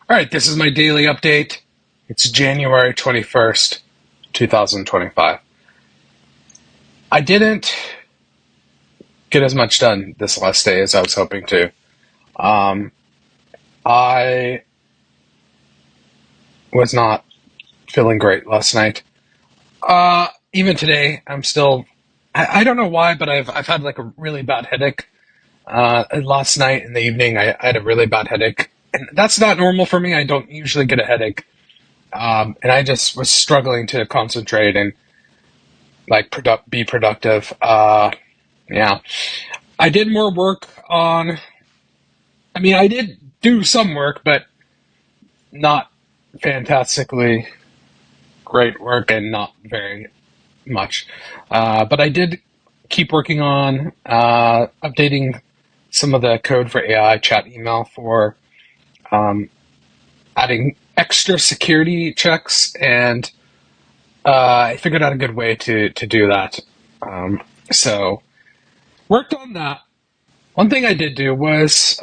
All right, this is my daily update. It's January 21st, 2025. I didn't get as much done this last day as I was hoping to. Um, I was not feeling great last night. Even today, I'm still. I don't know why, but I've had like a really bad headache. Last night in the evening, I had a really bad headache, and that's not normal for me. I don't usually get a headache. And I just was struggling to concentrate and like be productive. Yeah, I did more work on. I mean, I did do some work, but not fantastically great work, and not very much. But I did keep working on updating some of the code for AI chat email for um, adding extra security checks, and I figured out a good way to do that. So worked on that. One thing I did do was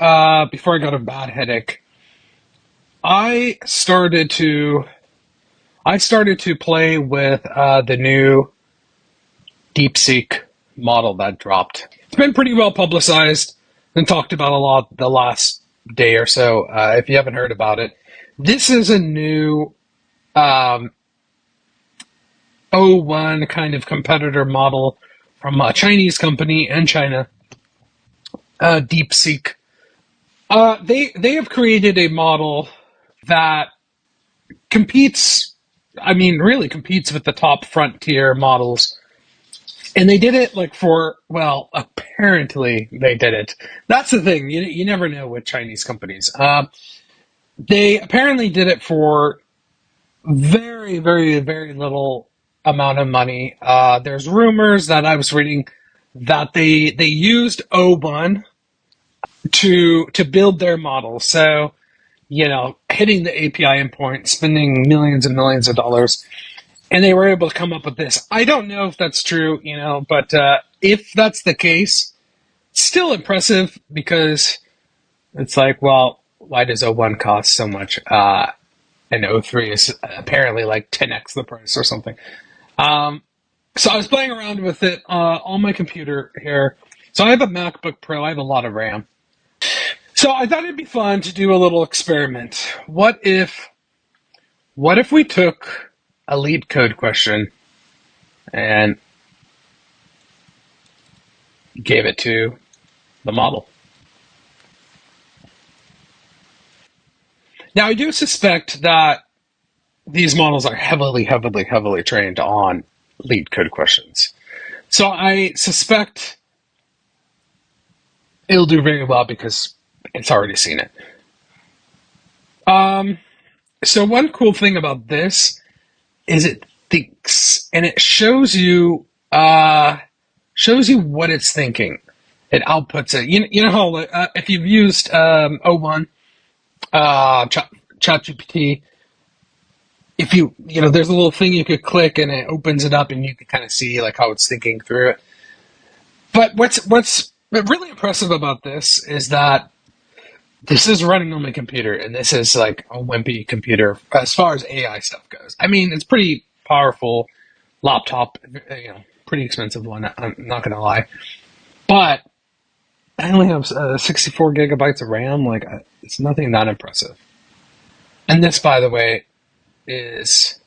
before I got a bad headache, I started to play with the new Deepseek model that dropped. It's been pretty well publicized and talked about a lot the last day or so. If you haven't heard about it, this is a new O1 kind of competitor model from a Chinese company in China, Deepseek. They have created a model that competes. I mean, really competes with the top frontier models. And they did it like well, apparently they did it. That's the thing. You never know with Chinese companies. They apparently did it for very, very, very little amount of money. There's rumors that I was reading that they used O1 to build their model. So, hitting the API endpoint, spending millions and millions of dollars, and they were able to come up with this. I don't know if that's true, but if that's the case, still impressive, because it's like, well, why does O1 cost so much? And O3 is apparently like 10x the price or something. So I was playing around with it on my computer here. So I have a MacBook Pro. I have a lot of RAM. So I thought it'd be fun to do a little experiment. What if we took a lead code question and gave it to the model? Now, I do suspect that these models are heavily, heavily, heavily trained on lead code questions. So I suspect it'll do very well because it's already seen it. So one cool thing about this is it thinks, and it shows you what it's thinking. It outputs it. You know how if you've used O1, ChatGPT, if there's a little thing you could click and it opens it up, and you can kind of see like how it's thinking through it. But what's really impressive about this is that this is running on my computer, and this is like a wimpy computer as far as AI stuff goes. I mean, it's pretty powerful laptop, pretty expensive one. I'm not gonna lie, but I only have 64 gigabytes of RAM. Like, it's nothing that impressive. And this, by the way, is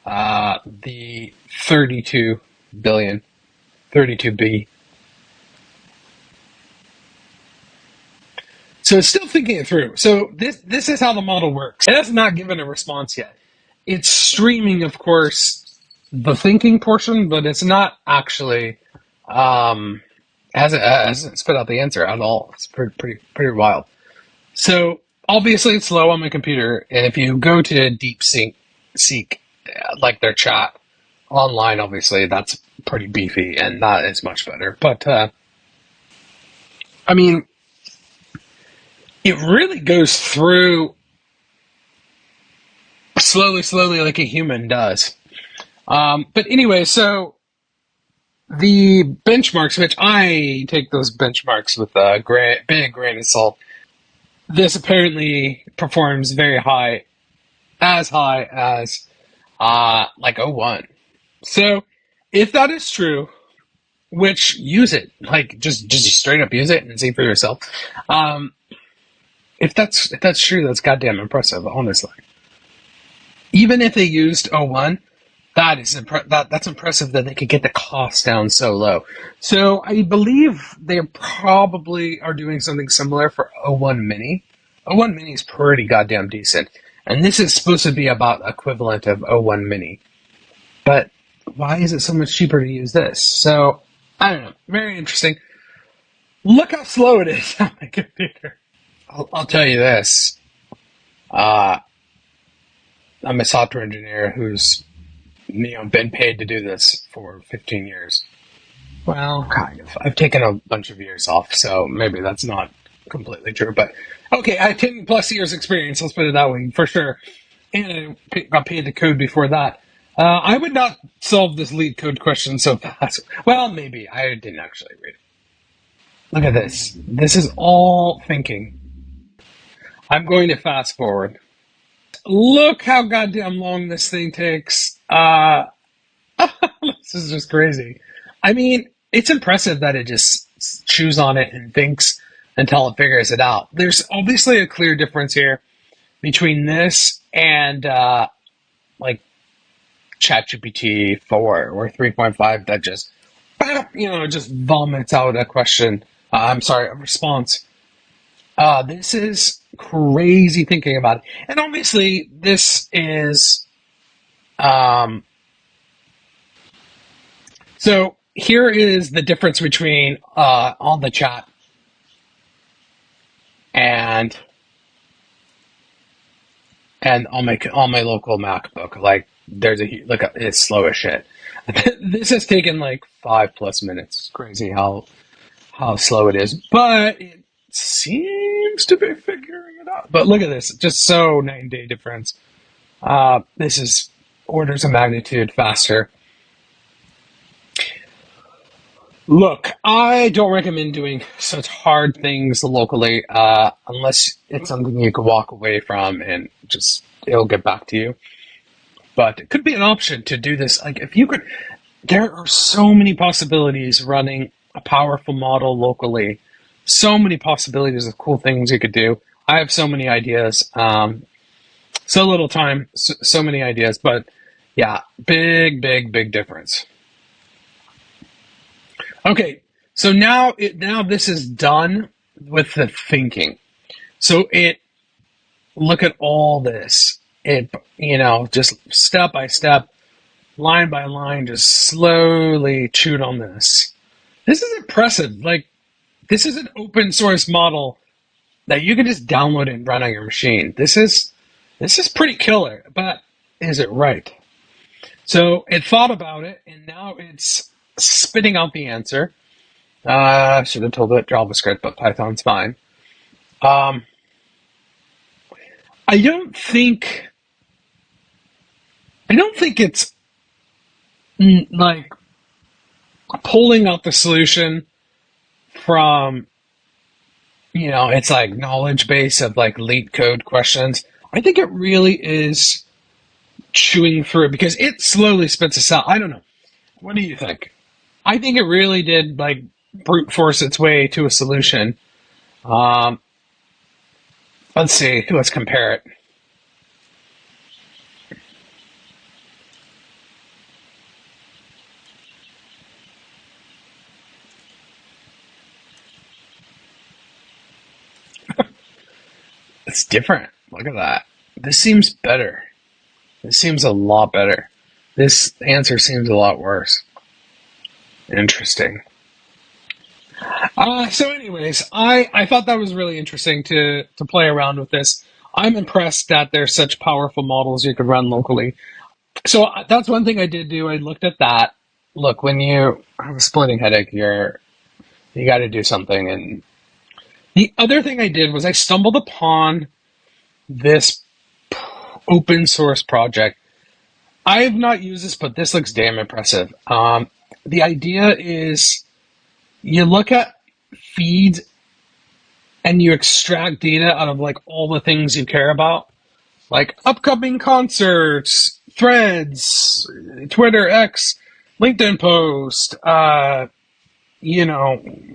the 32B. So it's still thinking it through. So this is how the model works. It has not given a response yet. It's streaming, of course, the thinking portion, but it's not actually hasn't spit out the answer at all. It's pretty wild. So obviously it's slow on my computer, and if you go to Deepseek, like their chat online, obviously that's pretty beefy and that is much better. But I mean, it really goes through slowly like a human does. But anyway, so the benchmarks, which I take those benchmarks with a big grain of salt, this apparently performs very high as like O1. So if that is true, which use it, like just straight up use it and see for yourself. Um, if that's true, that's goddamn impressive, honestly. Even if they used O1, that's impressive that they could get the cost down so low. So I believe they probably are doing something similar for O1 Mini. O1 Mini is pretty goddamn decent, and this is supposed to be about equivalent of O1 Mini. But why is it so much cheaper to use this? So I don't know. Very interesting. Look how slow it is on my computer. I'll tell you this. Uh, I'm a software engineer who's been paid to do this for 15 years. Well, kind of. I've taken a bunch of years off, so maybe that's not completely true. But okay, I have 10 plus years experience. Let's put it that way for sure. And I got paid to code before that. I would not solve this lead code question so fast. Well, maybe. I didn't actually read it. Look at this. This is all thinking. I'm going to fast forward. Look how goddamn long this thing takes. This is just crazy. I mean, it's impressive that it just chews on it and thinks until it figures it out. There's obviously a clear difference here between this and like ChatGPT 4 or 3.5 that just, just vomits out a question. I'm sorry, a response. This is crazy thinking about it. And obviously, this is. So here is the difference between on the chat and on my local MacBook. Like there's look, it's slow as shit. This has taken like 5+ minutes. It's crazy how slow it is, but it seems to be figuring it out. But look at this, just so night and day difference. This is orders of magnitude faster. Look, I don't recommend doing such hard things locally unless it's something you can walk away from and just it'll get back to you. But it could be an option to do this. Like if you could, there are so many possibilities running a powerful model locally. So many possibilities of cool things you could do. I have so many ideas. So little time, so many ideas. But yeah, big difference. Okay, so now this is done with the thinking. So look at all this. It just step by step, line by line, just slowly chewed on this. This is impressive. Like this is an open source model that you can just download and run on your machine. This is pretty killer, but is it right? So it thought about it and now it's spitting out the answer. I should have told it JavaScript, but Python's fine. I don't think it's like pulling out the solution from it's like knowledge base of like leak code questions. I think it really is chewing through it because it slowly spits us out. I don't know. What do you think? I think it really did like brute force its way to a solution. Let's see. Let's compare it. It's different. Look at that. This seems better. This seems a lot better. This answer seems a lot worse. Interesting. So anyways, I thought that was really interesting to play around with this. I'm impressed that there's such powerful models you could run locally. So that's one thing I did do. I looked at that. Look, when you have a splitting headache, you got to do something. And the other thing I did was I stumbled upon this open source project. I have not used this, but this looks damn impressive. The idea is you look at feeds and you extract data out of like all the things you care about, like upcoming concerts, threads, Twitter, X, LinkedIn post,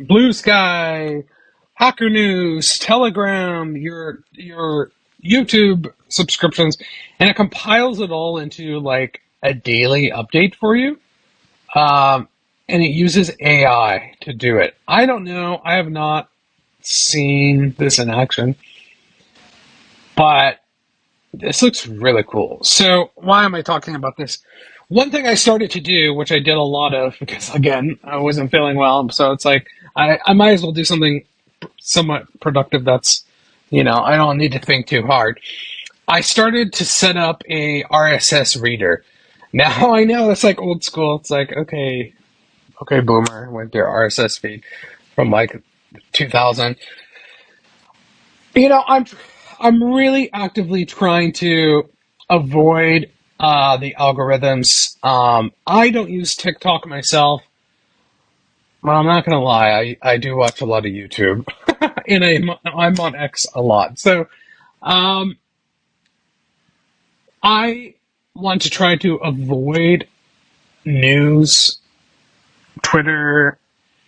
Blue Sky, Hacker News, Telegram, your YouTube subscriptions, and it compiles it all into like a daily update for you. Um, and it uses AI to do it. I don't know. I have not seen this in action, but this looks really cool. So why am I talking about this? One thing I started to do, which I did a lot of, because again, I wasn't feeling well, so it's like I might as well do something somewhat productive that's, I don't need to think too hard. I started to set up a RSS reader. Now I know it's like old school. It's like, okay, boomer, went through RSS feed from like 2000. I'm really actively trying to avoid the algorithms. I don't use TikTok myself, but I'm not gonna lie, I do watch a lot of YouTube, and I'm on X a lot. So um, I want to try to avoid news, Twitter,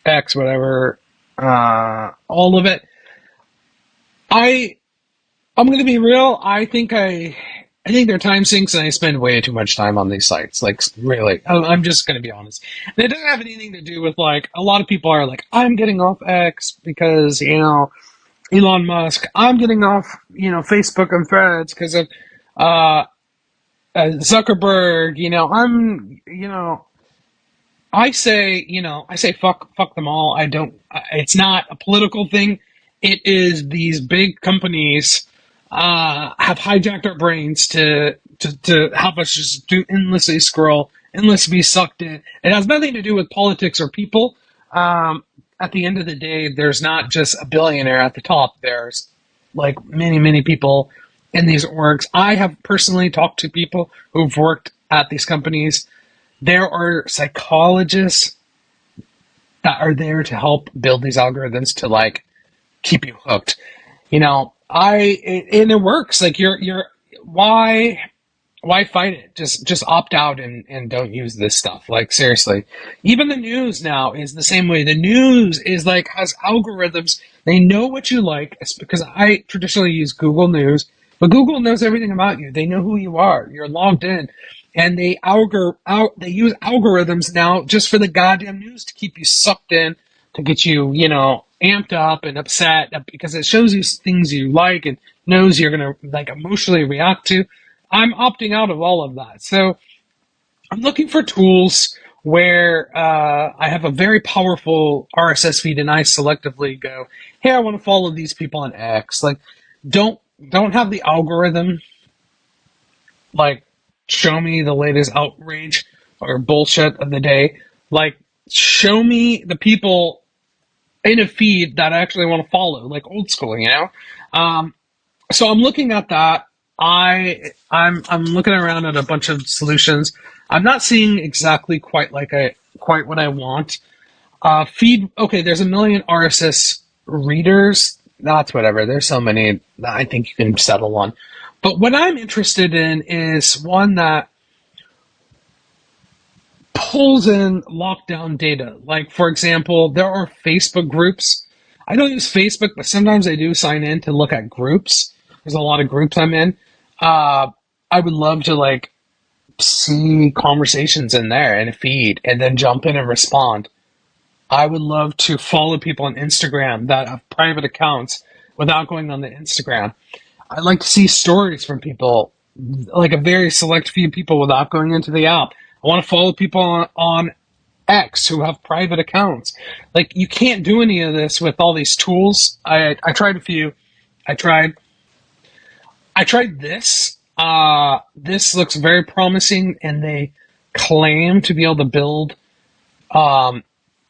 X, whatever, all of it. I I'm gonna be real. I think they're time sinks, and I spend way too much time on these sites. Like, really, I'm just gonna be honest. And it doesn't have anything to do with like a lot of people are like, I'm getting off X because Elon Musk. I'm getting off Facebook and Threads because of uh, Zuckerberg. I say fuck them all. I don't. It's not a political thing. It is these big companies have hijacked our brains to help us just do endlessly scroll, endlessly be sucked in. It has nothing to do with politics or people. At the end of the day, there's not just a billionaire at the top. There's like many people in these orgs. I have personally talked to people who've worked at these companies. There are psychologists that are there to help build these algorithms to like keep you hooked. And it works. Like you're why fight it? Just opt out and don't use this stuff. Like seriously. Even the news now is the same way. The news is like has algorithms. They know what you like. It's because I traditionally use Google News, but Google knows everything about you. They know who you are. You're logged in. And they use algorithms now just for the goddamn news to keep you sucked in, to get you, amped up and upset because it shows you things you like and knows you're gonna like emotionally react to. I'm opting out of all of that. So I'm looking for tools where I have a very powerful RSS feed and I selectively go, hey, I want to follow these people on X. Like, don't don't have the algorithm like show me the latest outrage or bullshit of the day. Like, show me the people in a feed that I actually want to follow, like old school, So I'm looking at that. I'm looking around at a bunch of solutions. I'm not seeing exactly quite what I want. Feed. Okay, there's a million RSS readers. That's whatever. There's so many that I think you can settle on. But what I'm interested in is one that pulls in lockdown data. Like, for example, there are Facebook groups. I don't use Facebook, but sometimes I do sign in to look at groups. There's a lot of groups I'm in. Uh, I would love to like see conversations in there in a feed and then jump in and respond. I would love to follow people on Instagram that have private accounts without going on the Instagram. I'd like to see stories from people, like a very select few people without going into the app. I want to follow people on X who have private accounts. Like, you can't do any of this with all these tools. I tried a few. I tried I tried this. This looks very promising, and they claim to be able to build um,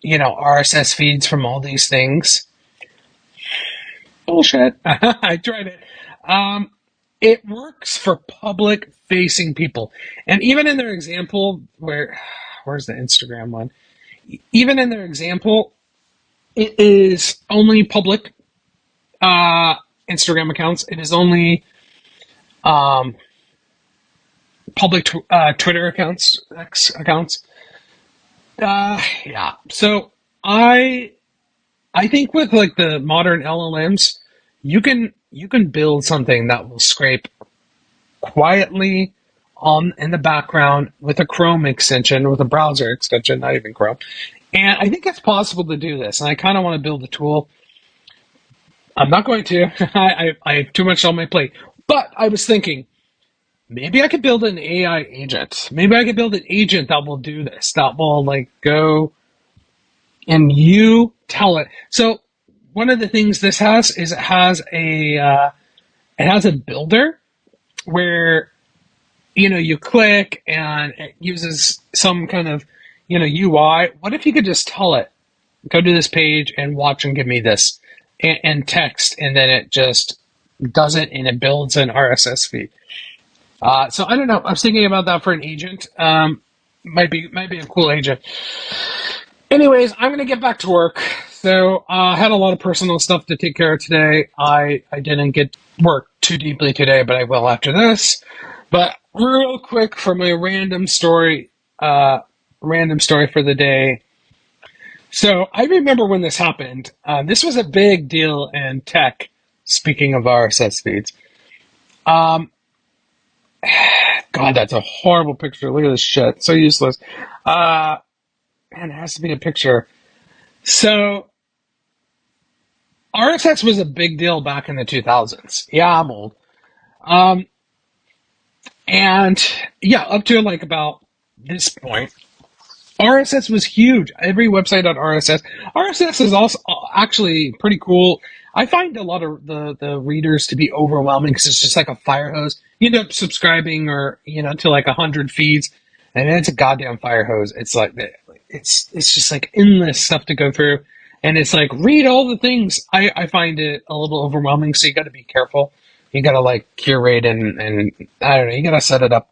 RSS feeds from all these things. Bullshit. I tried it. Um, it works for public facing people. And even in their example, where's the Instagram one? Even in their example, it is only public. uh, Instagram accounts. It is only um, public Twitter accounts, X accounts. Yeah. So I I think with like the modern LLMs, you can build something that will scrape quietly on in the background with a Chrome extension, with a browser extension, not even Chrome. And I think it's possible to do this. And I kind of want to build a tool. I'm not going to. I have too much on my plate. But I was thinking, maybe I could build an AI agent. Maybe I could build an agent that will do this, that will like go and you tell it. So one of the things this has is it has a builder where you click and it uses some kind of UI. What if you could just tell it, go to this page and watch and give me this, and text, and then it just does it and it builds an RSS feed. So I don't know. I was thinking about that for an agent. Might be a cool agent. Anyways, I'm gonna get back to work. So I had a lot of personal stuff to take care of today. I didn't get work too deeply today, but I will after this. But real quick for my random story for the day. So I remember when this happened. This was a big deal in tech. Speaking of RSS feeds, um, God, that's a horrible picture. Look at this shit. So useless. Uh, Man, it has to be a picture. So RSS was a big deal back in the 2000s. Yeah, I'm old. Um, and yeah, up to like about this point, RSS was huge. Every website on RSS. RSS is also actually pretty cool. I find a lot of the readers to be overwhelming because it's just like a fire hose. You end up subscribing or to like 100 feeds, and then it's a goddamn fire hose. It's like it's just like endless stuff to go through, and it's like read all the things. I find it a little overwhelming, so you got to be careful. You got to like curate and I don't know. You got to set it up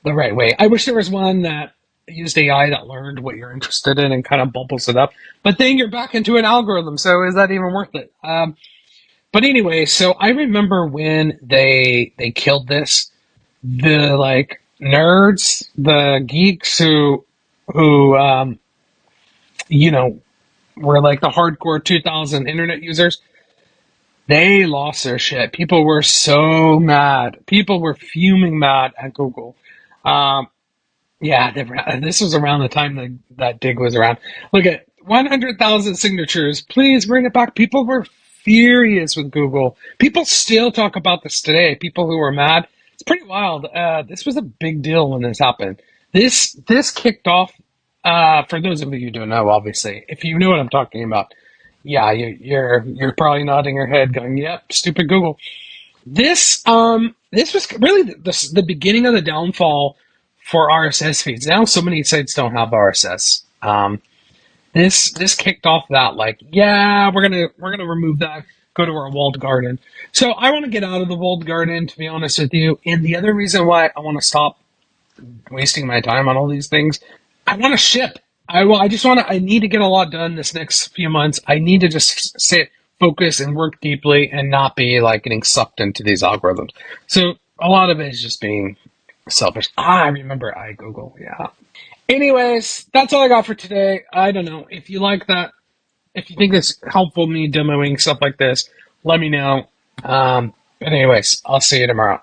the right way. I wish there was one that used AI that learned what you're interested in and kind of bubbles it up. But then you're back into an algorithm, so is that even worth it? But anyway, so I remember when they killed this, the like nerds, the geeks who you know were like the hardcore 2000 internet users, they lost their shit. People were so mad. People were fuming mad at Google. Um, Yeah, this was around the time that Dig was around. Look at 100,000 signatures. Please bring it back. People were furious with Google. People still talk about this today. People who were mad. It's pretty wild. This was a big deal when this happened. This kicked off. For those of you who don't know, obviously, if you know what I'm talking about, yeah, you're probably nodding your head, going, "Yep, stupid Google." This was really the beginning of the downfall for RSS feeds. Now so many sites don't have RSS. This kicked off that, like, yeah, we're gonna remove that, go to our walled garden. So I want to get out of the walled garden, to be honest with you. And the other reason why I want to stop wasting my time on all these things, I want to ship. I just want to. I need to get a lot done this next few months. I need to just sit, focus, and work deeply, and not be like getting sucked into these algorithms. So a lot of it is just being selfish. I remember iGoogle. Yeah. Anyways, that's all I got for today. I don't know if you like that. If you think it's helpful, me demoing stuff like this, let me know. But anyways, I'll see you tomorrow.